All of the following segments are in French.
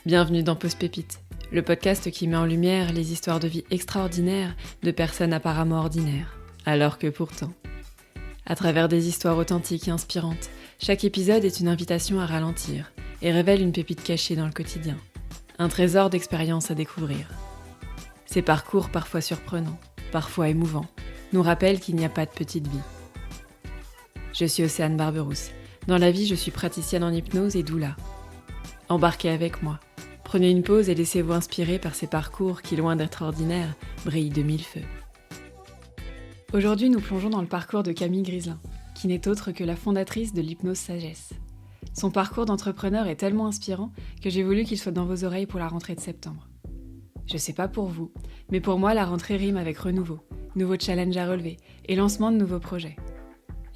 Bienvenue dans Pause Pépite, le podcast qui met en lumière les histoires de vie extraordinaires de personnes apparemment ordinaires, alors que pourtant. À travers des histoires authentiques et inspirantes, chaque épisode est une invitation à ralentir et révèle une pépite cachée dans le quotidien, un trésor d'expériences à découvrir. Ces parcours parfois surprenants, parfois émouvants, nous rappellent qu'il n'y a pas de petite vie. Je suis Océane Barberousse. Dans la vie, je suis praticienne en hypnose et doula. Embarquez avec moi. Prenez une pause et laissez-vous inspirer par ces parcours qui, loin d'être ordinaires, brillent de mille feux. Aujourd'hui, nous plongeons dans le parcours de Camille Griselin, qui n'est autre que la fondatrice de l'hypnose sagesse. Son parcours d'entrepreneur est tellement inspirant que j'ai voulu qu'il soit dans vos oreilles pour la rentrée de septembre. Je sais pas pour vous, mais pour moi, la rentrée rime avec renouveau, nouveau challenge à relever et lancement de nouveaux projets.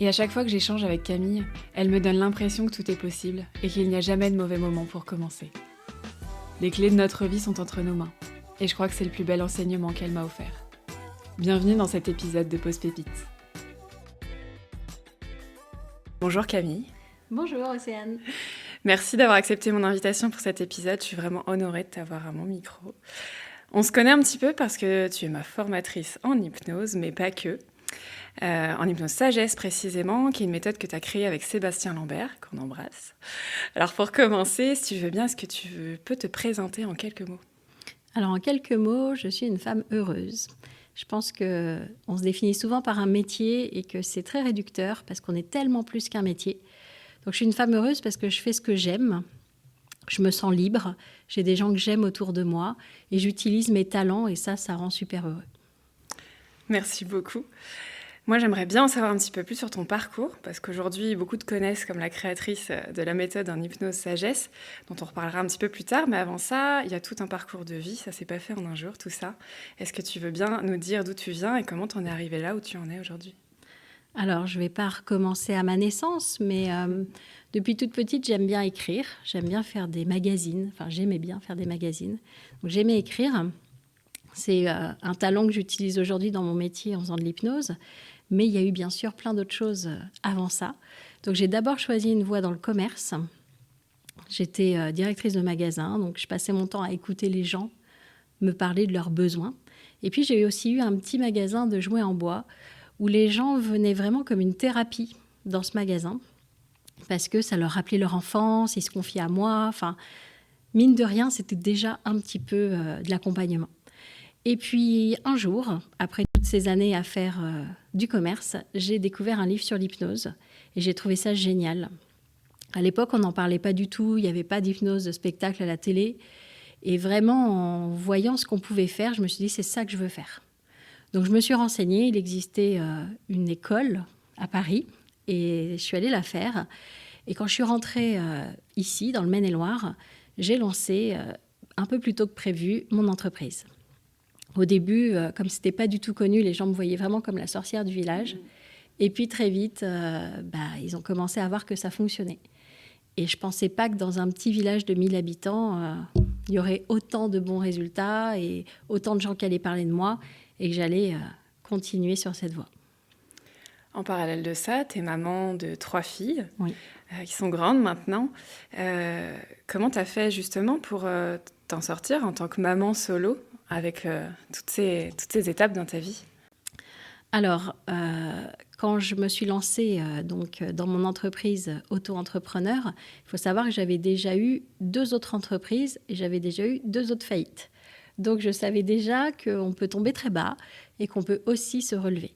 Et à chaque fois que j'échange avec Camille, elle me donne l'impression que tout est possible et qu'il n'y a jamais de mauvais moment pour commencer. Les clés de notre vie sont entre nos mains, et je crois que c'est le plus bel enseignement qu'elle m'a offert. Bienvenue dans cet épisode de Pause Pépite. Bonjour Camille. Bonjour Océane. Merci d'avoir accepté mon invitation pour cet épisode, je suis vraiment honorée de t'avoir à mon micro. On se connaît un petit peu parce que tu es ma formatrice en hypnose, mais pas que. En hypnose sagesse précisément, qui est une méthode que tu as créée avec Sébastien Lambert, qu'on embrasse. Alors pour commencer, si tu veux bien, est-ce que tu peux te présenter en quelques mots ? Alors en quelques mots, je suis une femme heureuse. Je pense qu'on se définit souvent par un métier et que c'est très réducteur parce qu'on est tellement plus qu'un métier. Donc je suis une femme heureuse parce que je fais ce que j'aime, je me sens libre, j'ai des gens que j'aime autour de moi et j'utilise mes talents et ça rend super heureux. Merci beaucoup. Moi, j'aimerais bien en savoir un petit peu plus sur ton parcours, parce qu'aujourd'hui, beaucoup te connaissent comme la créatrice de la méthode en hypnose sagesse, dont on reparlera un petit peu plus tard. Mais avant ça, il y a tout un parcours de vie, ça s'est pas fait en un jour, tout ça. Est-ce que tu veux bien nous dire d'où tu viens et comment t'en es arrivée là où tu en es aujourd'hui ? Alors, je ne vais pas recommencer à ma naissance, mais depuis toute petite, j'aime bien écrire. J'aime bien faire des magazines. Enfin, j'aimais bien faire des magazines. Donc, j'aimais écrire. C'est un talent que j'utilise aujourd'hui dans mon métier en faisant de l'hypnose. Mais il y a eu bien sûr plein d'autres choses avant ça. Donc j'ai d'abord choisi une voie dans le commerce. J'étais directrice de magasin, donc je passais mon temps à écouter les gens me parler de leurs besoins. Et puis j'ai aussi eu un petit magasin de jouets en bois où les gens venaient vraiment comme une thérapie dans ce magasin parce que ça leur rappelait leur enfance, ils se confiaient à moi. Enfin, mine de rien, c'était déjà un petit peu de l'accompagnement. Et puis un jour, après toutes ces années à faire du commerce, j'ai découvert un livre sur l'hypnose et j'ai trouvé ça génial. À l'époque, on n'en parlait pas du tout, il n'y avait pas d'hypnose de spectacle à la télé. Et vraiment, en voyant ce qu'on pouvait faire, je me suis dit, c'est ça que je veux faire. Donc je me suis renseignée, il existait une école à Paris et je suis allée la faire. Et quand je suis rentrée ici, dans le Maine-et-Loire, j'ai lancé, un peu plus tôt que prévu, mon entreprise. Au début, comme ce n'était pas du tout connu, les gens me voyaient vraiment comme la sorcière du village. Et puis très vite, ils ont commencé à voir que ça fonctionnait. Et je ne pensais pas que dans un petit village de 1000 habitants, il y aurait autant de bons résultats et autant de gens qui allaient parler de moi et que j'allais continuer sur cette voie. En parallèle de ça, tu es maman de 3 filles, Oui. Qui sont grandes maintenant. Comment tu as fait justement pour t'en sortir en tant que maman solo avec toutes ces étapes dans ta vie ? Alors, quand je me suis lancée dans mon entreprise auto-entrepreneur, il faut savoir que j'avais déjà eu 2 autres entreprises et j'avais déjà eu 2 autres faillites. Donc, je savais déjà qu'on peut tomber très bas et qu'on peut aussi se relever.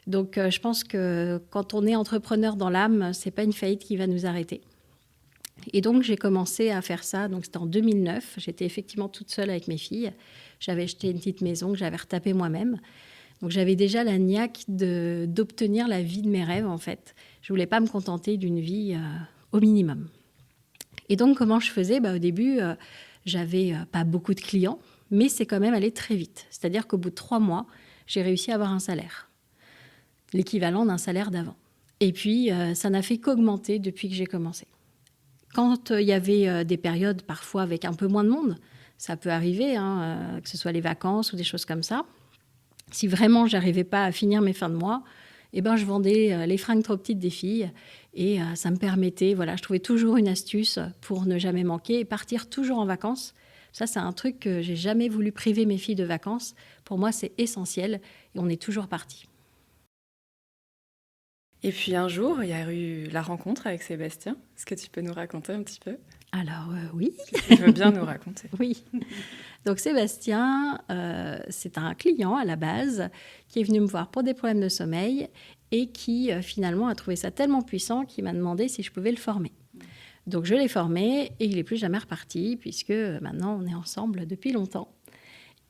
Donc, je pense que quand on est entrepreneur dans l'âme, ce n'est pas une faillite qui va nous arrêter. Et donc, j'ai commencé à faire ça. Donc, c'était en 2009. J'étais effectivement toute seule avec mes filles. J'avais acheté une petite maison que j'avais retapée moi-même. Donc, j'avais déjà la niaque d'obtenir la vie de mes rêves, en fait. Je ne voulais pas me contenter d'une vie au minimum. Et donc, comment je faisais ? Au début, j'avais pas beaucoup de clients, mais c'est quand même allé très vite. C'est-à-dire qu'au bout de 3 mois, j'ai réussi à avoir un salaire, l'équivalent d'un salaire d'avant. Et puis, ça n'a fait qu'augmenter depuis que j'ai commencé. Quand il y avait des périodes parfois avec un peu moins de monde, ça peut arriver, que ce soit les vacances ou des choses comme ça. Si vraiment je n'arrivais pas à finir mes fins de mois, je vendais les fringues trop petites des filles. Et ça me permettait, je trouvais toujours une astuce pour ne jamais manquer et partir toujours en vacances. Ça, c'est un truc que j'ai jamais voulu priver mes filles de vacances. Pour moi, c'est essentiel et on est toujours partis. Et puis un jour, il y a eu la rencontre avec Sébastien. Est-ce que tu peux nous raconter un petit peu ? Alors, oui. Tu veux bien nous raconter. Oui. Donc Sébastien, c'est un client à la base qui est venu me voir pour des problèmes de sommeil et qui finalement a trouvé ça tellement puissant qu'il m'a demandé si je pouvais le former. Donc je l'ai formé et il n'est plus jamais reparti puisque maintenant on est ensemble depuis longtemps.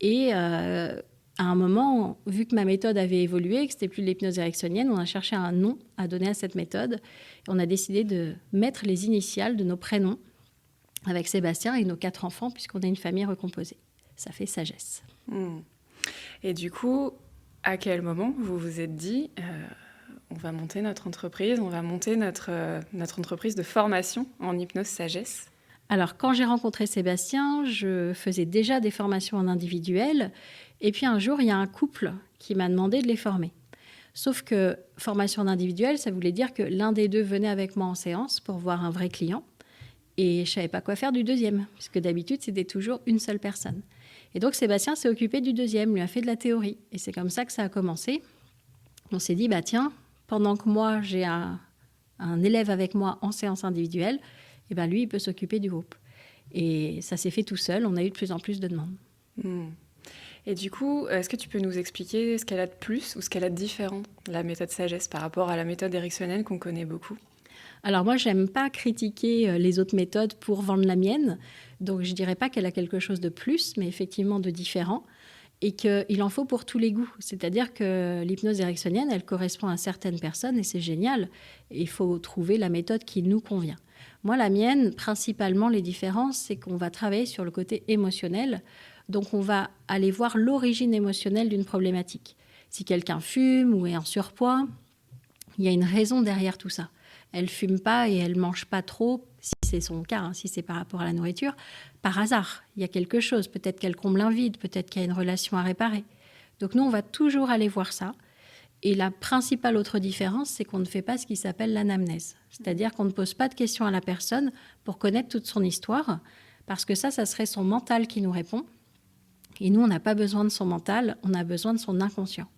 Et à un moment, vu que ma méthode avait évolué, que c'était plus de l'hypnose ericksonienne, on a cherché un nom à donner à cette méthode. Et on a décidé de mettre les initiales de nos prénoms avec Sébastien et nos 4 enfants, puisqu'on est une famille recomposée. Ça fait sagesse. Et du coup, à quel moment vous vous êtes dit on va monter notre entreprise, on va monter notre entreprise de formation en hypnose sagesse ? Alors, quand j'ai rencontré Sébastien, je faisais déjà des formations en individuel. Et puis un jour, il y a un couple qui m'a demandé de les former. Sauf que formation en individuel, ça voulait dire que l'un des deux venait avec moi en séance pour voir un vrai client. Et je ne savais pas quoi faire du deuxième, puisque d'habitude, c'était toujours une seule personne. Et donc, Sébastien s'est occupé du deuxième, lui a fait de la théorie. Et c'est comme ça que ça a commencé. On s'est dit, tiens, pendant que moi, j'ai un élève avec moi en séance individuelle, lui, il peut s'occuper du groupe. Et ça s'est fait tout seul. On a eu de plus en plus de demandes. Et du coup, est-ce que tu peux nous expliquer ce qu'elle a de plus ou ce qu'elle a de différent, la méthode sagesse, par rapport à la méthode ericksonienne qu'on connaît beaucoup ? Alors moi, j'aime pas critiquer les autres méthodes pour vendre la mienne. Donc, je dirais pas qu'elle a quelque chose de plus, mais effectivement de différent. Et qu'il en faut pour tous les goûts. C'est-à-dire que l'hypnose ericksonienne, elle correspond à certaines personnes et c'est génial. Il faut trouver la méthode qui nous convient. Moi, la mienne, principalement, les différences, c'est qu'on va travailler sur le côté émotionnel. Donc, on va aller voir l'origine émotionnelle d'une problématique. Si quelqu'un fume ou est en surpoids, il y a une raison derrière tout ça. Elle ne fume pas et elle ne mange pas trop, si c'est son cas, si c'est par rapport à la nourriture, par hasard. Il y a quelque chose. Peut-être qu'elle comble un vide, peut-être qu'il y a une relation à réparer. Donc, nous, on va toujours aller voir ça. Et la principale autre différence, c'est qu'on ne fait pas ce qui s'appelle l'anamnèse. C'est-à-dire qu'on ne pose pas de questions à la personne pour connaître toute son histoire, parce que ça serait son mental qui nous répond. Et nous, on n'a pas besoin de son mental, on a besoin de son inconscient.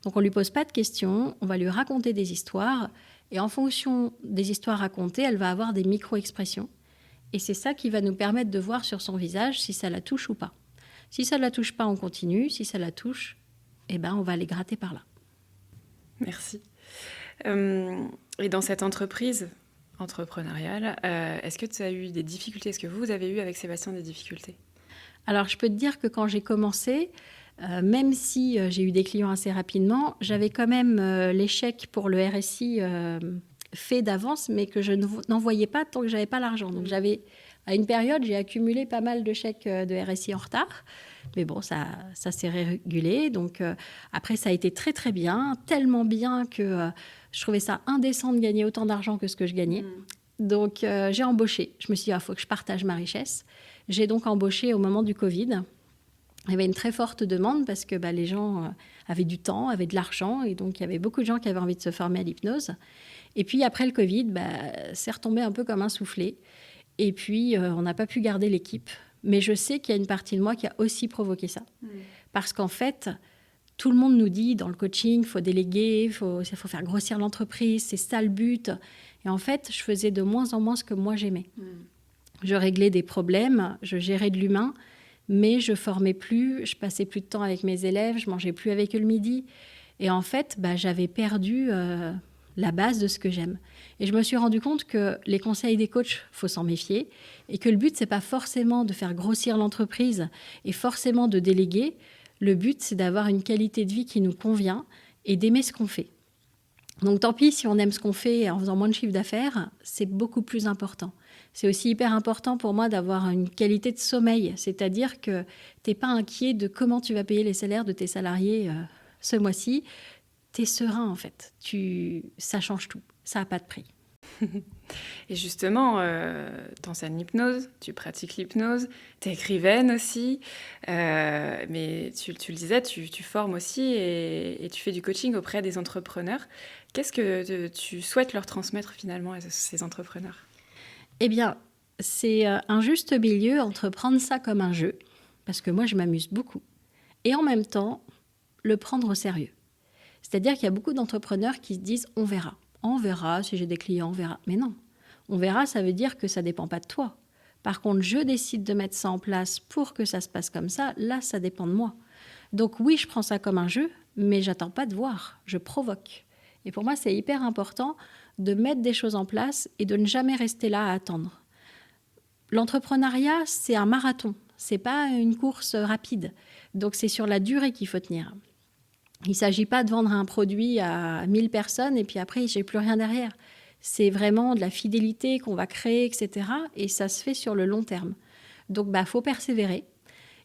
Donc, on ne lui pose pas de questions, on va lui raconter des histoires, et en fonction des histoires racontées, elle va avoir des micro-expressions. Et c'est ça qui va nous permettre de voir sur son visage si ça la touche ou pas. Si ça ne la touche pas, on continue. Si ça la touche, on va les gratter par là. Merci. Et dans cette entreprise entrepreneuriale, est-ce que tu as eu des difficultés ? Est-ce que vous avez eu avec Sébastien des difficultés ? Alors, je peux te dire que quand j'ai commencé, même si j'ai eu des clients assez rapidement, j'avais quand même l'échec pour le RSI fait d'avance, mais que je n'envoyais pas tant que je n'avais pas l'argent. Donc, à une période, j'ai accumulé pas mal de chèques de RSI en retard. Mais bon, ça s'est régulé. Donc, après, ça a été très, très bien. Tellement bien que je trouvais ça indécent de gagner autant d'argent que ce que je gagnais. Donc, j'ai embauché. Je me suis dit, il faut que je partage ma richesse. J'ai donc embauché au moment du Covid. Il y avait une très forte demande parce que les gens avaient du temps, avaient de l'argent. Et donc, il y avait beaucoup de gens qui avaient envie de se former à l'hypnose. Et puis, après le Covid, c'est retombé un peu comme un soufflé. Et puis, on n'a pas pu garder l'équipe. Mais je sais qu'il y a une partie de moi qui a aussi provoqué ça. Parce qu'en fait, tout le monde nous dit dans le coaching, il faut déléguer, il faut faire grossir l'entreprise, c'est ça le but. Et en fait, je faisais de moins en moins ce que moi j'aimais. Je réglais des problèmes, je gérais de l'humain, mais je formais plus, je passais plus de temps avec mes élèves, je mangeais plus avec eux le midi. Et en fait, j'avais perdu la base de ce que j'aime. Et je me suis rendu compte que les conseils des coachs, il faut s'en méfier, et que le but, c'est pas forcément de faire grossir l'entreprise et forcément de déléguer. Le but, c'est d'avoir une qualité de vie qui nous convient et d'aimer ce qu'on fait. Donc tant pis si on aime ce qu'on fait en faisant moins de chiffre d'affaires, c'est beaucoup plus important. C'est aussi hyper important pour moi d'avoir une qualité de sommeil, c'est-à-dire que tu n'es pas inquiet de comment tu vas payer les salaires de tes salariés ce mois-ci. Tu es serein en fait, ça change tout, ça n'a pas de prix. Et justement, tu enseignes l'hypnose, tu pratiques l'hypnose, tu es écrivaine aussi, mais tu le disais, tu formes aussi et tu fais du coaching auprès des entrepreneurs. Qu'est-ce que tu souhaites leur transmettre finalement à ces entrepreneurs? Eh bien, c'est un juste milieu entre prendre ça comme un jeu, parce que moi je m'amuse beaucoup, et en même temps le prendre au sérieux. C'est-à-dire qu'il y a beaucoup d'entrepreneurs qui se disent « on verra ». On verra si j'ai des clients, on verra. Mais non, on verra, ça veut dire que ça ne dépend pas de toi. Par contre, je décide de mettre ça en place pour que ça se passe comme ça. Là, ça dépend de moi. Donc oui, je prends ça comme un jeu, mais j'attends pas de voir. Je provoque. Et pour moi, c'est hyper important de mettre des choses en place et de ne jamais rester là à attendre. L'entrepreneuriat, c'est un marathon. C'est pas une course rapide. Donc c'est sur la durée qu'il faut tenir. Il ne s'agit pas de vendre un produit à 1000 personnes et puis après, je n'ai plus rien derrière. C'est vraiment de la fidélité qu'on va créer, etc. Et ça se fait sur le long terme. Donc, faut persévérer.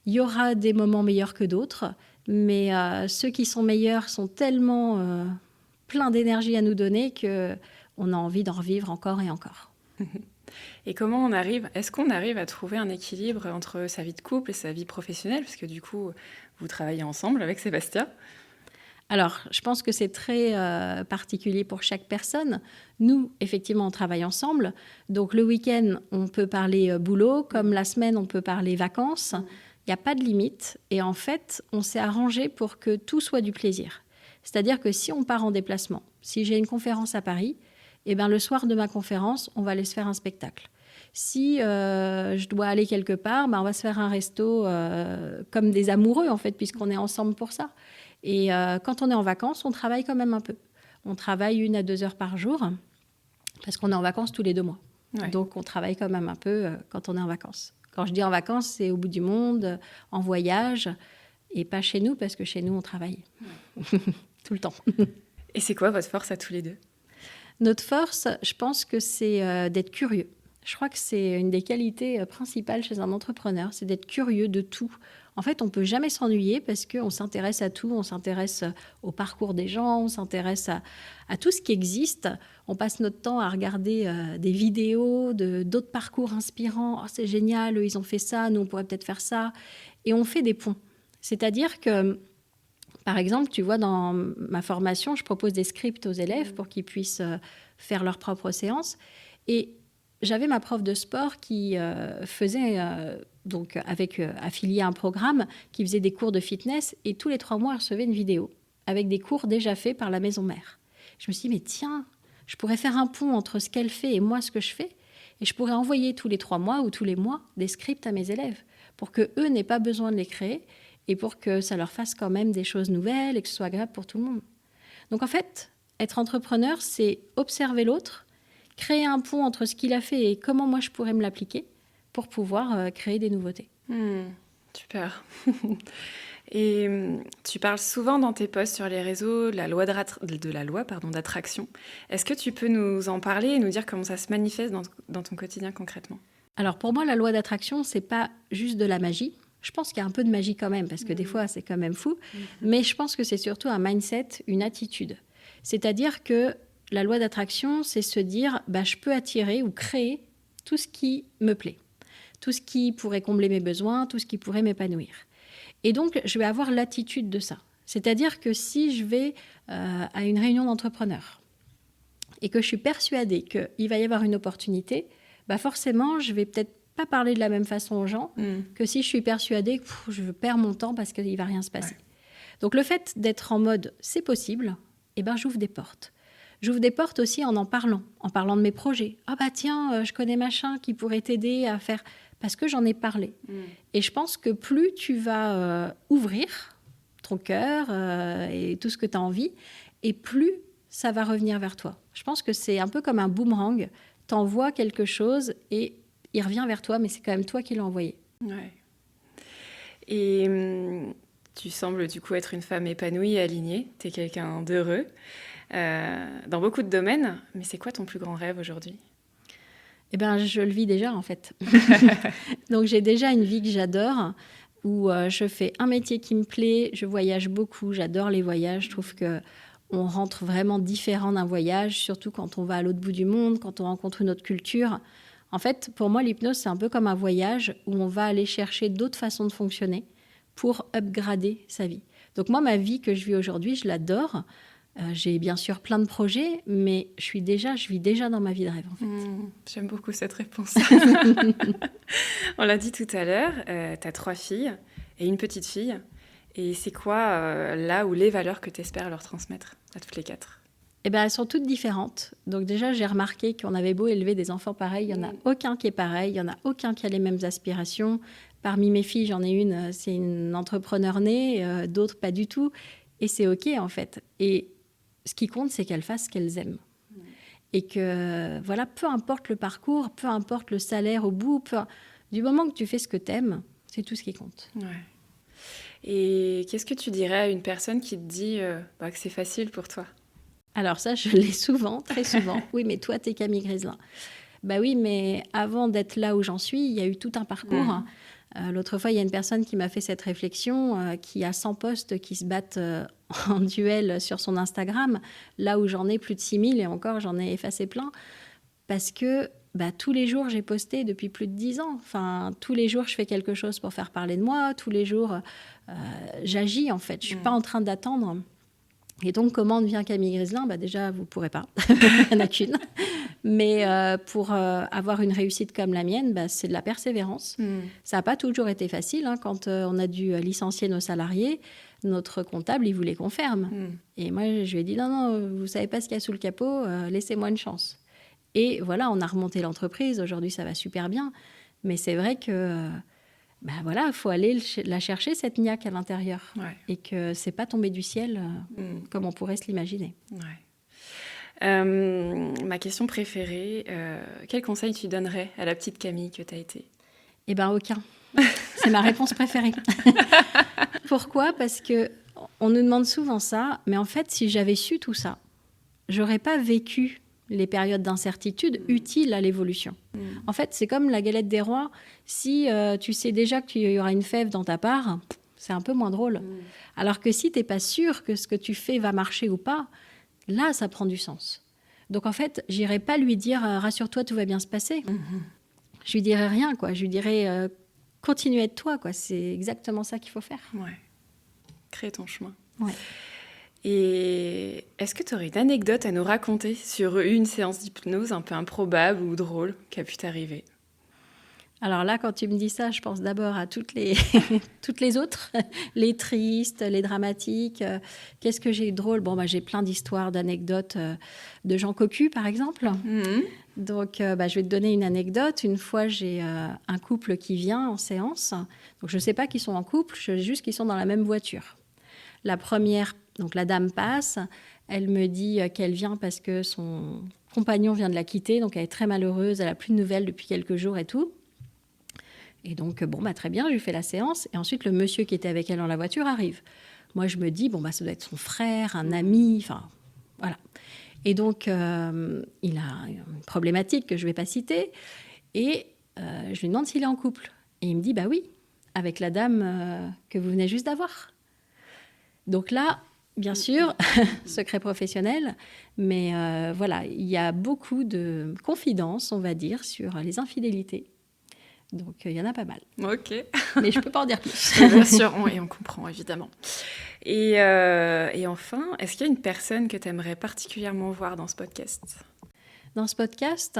Il y aura des moments meilleurs que d'autres, mais ceux qui sont meilleurs sont tellement pleins d'énergie à nous donner qu'on a envie d'en revivre encore et encore. Et est-ce qu'on arrive à trouver un équilibre entre sa vie de couple et sa vie professionnelle? Parce que du coup, vous travaillez ensemble avec Sébastien. Alors, je pense que c'est très particulier pour chaque personne. Nous, effectivement, on travaille ensemble. Donc, le week-end, on peut parler boulot, comme la semaine, on peut parler vacances. Il n'y a pas de limite. Et en fait, on s'est arrangé pour que tout soit du plaisir. C'est-à-dire que si on part en déplacement, si j'ai une conférence à Paris, le soir de ma conférence, on va aller se faire un spectacle. Si je dois aller quelque part, on va se faire un resto comme des amoureux, en fait, puisqu'on est ensemble pour ça. Et quand on est en vacances, on travaille quand même un peu. On travaille 1 à 2 heures par jour parce qu'on est en vacances tous les 2 mois. Ouais. Donc, on travaille quand même un peu quand on est en vacances. Quand je dis en vacances, c'est au bout du monde, en voyage, et pas chez nous parce que chez nous, on travaille tout le temps. Et c'est quoi votre force à tous les deux? Notre force, je pense que c'est d'être curieux. Je crois que c'est une des qualités principales chez un entrepreneur, c'est d'être curieux de tout. En fait, on ne peut jamais s'ennuyer parce qu'on s'intéresse à tout. On s'intéresse au parcours des gens, on s'intéresse à tout ce qui existe. On passe notre temps à regarder des vidéos d'autres parcours inspirants. Oh, c'est génial, eux, ils ont fait ça, nous, on pourrait peut-être faire ça. Et on fait des ponts. C'est-à-dire que, par exemple, tu vois, dans ma formation, je propose des scripts aux élèves pour qu'ils puissent faire leur propre séance. Et j'avais ma prof de sport qui faisait... donc affiliée à un programme qui faisait des cours de fitness et tous les 3 mois, elle recevait une vidéo avec des cours déjà faits par la maison mère. Je me suis dit, mais tiens, je pourrais faire un pont entre ce qu'elle fait et moi, ce que je fais, et je pourrais envoyer tous les 3 mois ou tous les mois des scripts à mes élèves pour qu'eux n'aient pas besoin de les créer et pour que ça leur fasse quand même des choses nouvelles et que ce soit agréable pour tout le monde. Donc en fait, être entrepreneur, c'est observer l'autre, créer un pont entre ce qu'il a fait et comment moi je pourrais me l'appliquer pour pouvoir créer des nouveautés. Super. Et tu parles souvent dans tes posts sur les réseaux de la loi d'attraction. Est-ce que tu peux nous en parler et nous dire comment ça se manifeste dans ton quotidien concrètement? Alors pour moi, la loi d'attraction, c'est pas juste de la magie. Je pense qu'il y a un peu de magie quand même, parce que des fois, c'est quand même fou. Mais je pense que c'est surtout un mindset, une attitude. C'est-à-dire que la loi d'attraction, c'est se dire, je peux attirer ou créer tout ce qui me plaît. Tout ce qui pourrait combler mes besoins, tout ce qui pourrait m'épanouir. Et donc, je vais avoir l'attitude de ça. C'est-à-dire que si je vais à une réunion d'entrepreneurs et que je suis persuadée qu'il va y avoir une opportunité, forcément, je vais peut-être pas parler de la même façon aux gens que si je suis persuadée que je perds mon temps parce qu'il ne va rien se passer. Ouais. Donc, le fait d'être en mode « c'est possible », j'ouvre des portes. J'ouvre des portes aussi en parlant de mes projets. « Ah tiens, je connais machin qui pourrait t'aider à faire... » Parce que j'en ai parlé. Et je pense que plus tu vas ouvrir ton cœur et tout ce que tu as envie, et plus ça va revenir vers toi. Je pense que c'est un peu comme un boomerang. Tu envoies quelque chose et il revient vers toi, mais c'est quand même toi qui l'as envoyé. Ouais. Et tu sembles du coup être une femme épanouie et alignée. Tu es quelqu'un d'heureux dans beaucoup de domaines. Mais c'est quoi ton plus grand rêve aujourd'hui ? Je le vis déjà, en fait. Donc, j'ai déjà une vie que j'adore, où je fais un métier qui me plaît, je voyage beaucoup, j'adore les voyages. Je trouve on rentre vraiment différent d'un voyage, surtout quand on va à l'autre bout du monde, quand on rencontre une autre culture. En fait, pour moi, l'hypnose, c'est un peu comme un voyage où on va aller chercher d'autres façons de fonctionner pour upgrader sa vie. Donc moi, ma vie que je vis aujourd'hui, je l'adore. J'ai bien sûr plein de projets, mais je vis déjà dans ma vie de rêve, en fait. J'aime beaucoup cette réponse. On l'a dit tout à l'heure, tu as 3 filles et une petite fille. Et c'est quoi là où les valeurs que tu espères leur transmettre à toutes les 4? Eh bien, elles sont toutes différentes. Donc déjà, j'ai remarqué qu'on avait beau élever des enfants pareils, il n'y en a aucun qui est pareil, il n'y en a aucun qui a les mêmes aspirations. Parmi mes filles, j'en ai une, c'est une entrepreneur née, d'autres pas du tout. Et c'est OK, en fait. Et ce qui compte, c'est qu'elles fassent ce qu'elles aiment. Et que, voilà, peu importe le parcours, peu importe le salaire au bout, du moment que tu fais ce que tu aimes, c'est tout ce qui compte. Ouais. Et qu'est-ce que tu dirais à une personne qui te dit que c'est facile pour toi? Alors ça, je l'ai souvent, très souvent. Oui, mais toi, t'es Camille Griselin. Bah oui, mais avant d'être là où j'en suis, il y a eu tout un parcours. L'autre fois, il y a une personne qui m'a fait cette réflexion, qui a 100 posts qui se battent en duel sur son Instagram, là où j'en ai plus de 6000 et encore, j'en ai effacé plein. Parce que tous les jours, j'ai posté depuis plus de 10 ans. Enfin, tous les jours, je fais quelque chose pour faire parler de moi. Tous les jours, j'agis, en fait. Je ne suis pas en train d'attendre. Et donc, comment devient Camille Griselin ? Déjà, vous ne pourrez pas. Il n'y en a qu'une. Mais pour avoir une réussite comme la mienne, c'est de la persévérance. Ça n'a pas toujours été facile. Quand on a dû licencier nos salariés, notre comptable, il voulait qu'on ferme. Et moi, je lui ai dit, non, vous ne savez pas ce qu'il y a sous le capot, laissez-moi une chance. Et voilà, on a remonté l'entreprise. Aujourd'hui, ça va super bien. Mais c'est vrai que... il faut aller la chercher, cette niaque à l'intérieur. Ouais. Et que c'est pas tombé du ciel comme on pourrait se l'imaginer. Ouais. Ma question préférée, quel conseil tu donnerais à la petite Camille que tu as été ? Eh bien, aucun. C'est ma réponse préférée. Pourquoi ? Parce qu'on nous demande souvent ça, mais en fait, si j'avais su tout ça, j'aurais pas vécu les périodes d'incertitude utiles à l'évolution. En fait, c'est comme la galette des rois. Si tu sais déjà qu'il y aura une fève dans ta part, c'est un peu moins drôle. Alors que si tu n'es pas sûr que ce que tu fais va marcher ou pas, là, ça prend du sens. Donc, en fait, je n'irai pas lui dire « rassure-toi, tout va bien se passer ». Je lui dirai rien, quoi. Je lui dirai « continue à être toi ». C'est exactement ça qu'il faut faire. Ouais. Crée ton chemin. Ouais. Et est-ce que tu aurais une anecdote à nous raconter sur une séance d'hypnose un peu improbable ou drôle qui a pu t'arriver ? Alors là, quand tu me dis ça, je pense d'abord à toutes les autres, les tristes, les dramatiques. Qu'est-ce que j'ai eu de drôle ? J'ai plein d'histoires, d'anecdotes de gens cocus, par exemple. Donc, je vais te donner une anecdote. Une fois, j'ai un couple qui vient en séance. Donc, je ne sais pas qu'ils sont en couple, je sais juste qu'ils sont dans la même voiture. La première, donc la dame passe, elle me dit qu'elle vient parce que son compagnon vient de la quitter, donc elle est très malheureuse, elle n'a plus de nouvelles depuis quelques jours et tout. Et donc, très bien, je lui fais la séance. Et ensuite, le monsieur qui était avec elle dans la voiture arrive. Moi, je me dis, ça doit être son frère, un ami, enfin, voilà. Et donc, il a une problématique que je ne vais pas citer. Et je lui demande s'il est en couple. Et il me dit, oui, avec la dame que vous venez juste d'avoir. Donc là, bien sûr, secret professionnel, mais il y a beaucoup de confidences, on va dire, sur les infidélités. Donc, il y en a pas mal. Ok. Mais je ne peux pas en dire plus. Bien sûr, et on comprend, évidemment. Et enfin, est-ce qu'il y a une personne que tu aimerais particulièrement voir dans ce podcast ? Dans ce podcast,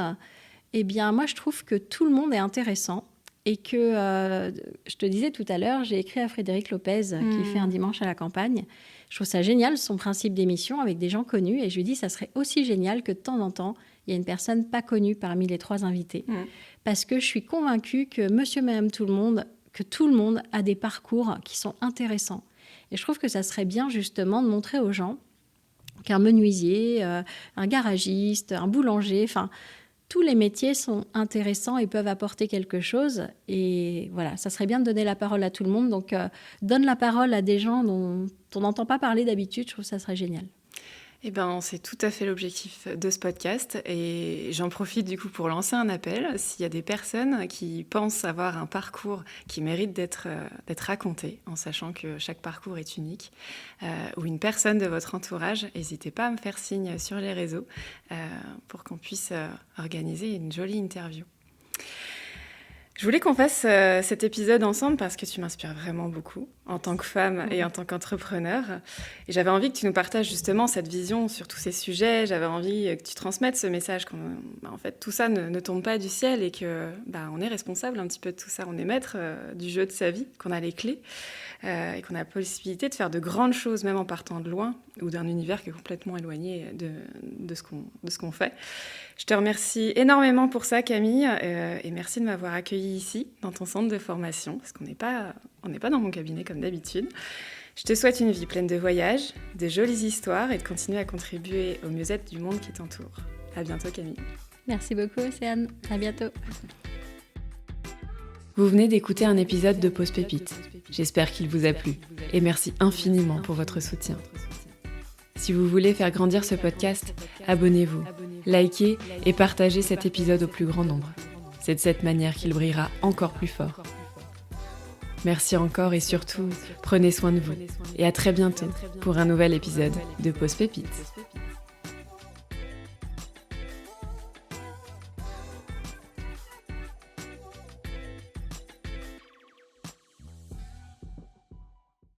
moi, je trouve que tout le monde est intéressant. Et que, je te disais tout à l'heure, j'ai écrit à Frédéric Lopez, qui fait Un dimanche à la campagne. Je trouve ça génial, son principe d'émission avec des gens connus. Et je lui dis, ça serait aussi génial que de temps en temps, il y a une personne pas connue parmi les 3 invités. Parce que je suis convaincue que monsieur, madame, tout le monde a des parcours qui sont intéressants. Et je trouve que ça serait bien, justement, de montrer aux gens qu'un menuisier, un garagiste, un boulanger, tous les métiers sont intéressants et peuvent apporter quelque chose. Et voilà, ça serait bien de donner la parole à tout le monde. Donc, donne la parole à des gens dont on n'entend pas parler d'habitude. Je trouve que ça serait génial. Eh ben, c'est tout à fait l'objectif de ce podcast et j'en profite du coup pour lancer un appel. S'il y a des personnes qui pensent avoir un parcours qui mérite d'être raconté, en sachant que chaque parcours est unique, ou une personne de votre entourage, n'hésitez pas à me faire signe sur les réseaux pour qu'on puisse organiser une jolie interview. Je voulais qu'on fasse cet épisode ensemble parce que tu m'inspires vraiment beaucoup en tant que femme et en tant qu'entrepreneur. Et j'avais envie que tu nous partages justement cette vision sur tous ces sujets. J'avais envie que tu transmettes ce message qu'en fait, tout ça ne tombe pas du ciel et que on est responsable un petit peu de tout ça. On est maître du jeu de sa vie, qu'on a les clés et qu'on a la possibilité de faire de grandes choses, même en partant de loin ou d'un univers qui est complètement éloigné de ce qu'on fait. Je te remercie énormément pour ça, Camille, et merci de m'avoir accueillie ici, dans ton centre de formation, parce qu'on n'est pas dans mon cabinet comme d'habitude. Je te souhaite une vie pleine de voyages, de jolies histoires et de continuer à contribuer au mieux-être du monde qui t'entoure. À bientôt, Camille. Merci beaucoup, Océane. À bientôt. Vous venez d'écouter un épisode de Pause Pépite. J'espère qu'il vous a plu et merci infiniment pour votre soutien. Si vous voulez faire grandir ce podcast, abonnez-vous, likez et partagez cet épisode au plus grand nombre. C'est de cette manière qu'il brillera encore plus fort. Merci encore et surtout, prenez soin de vous. Et à très bientôt pour un nouvel épisode de Pause Pépite.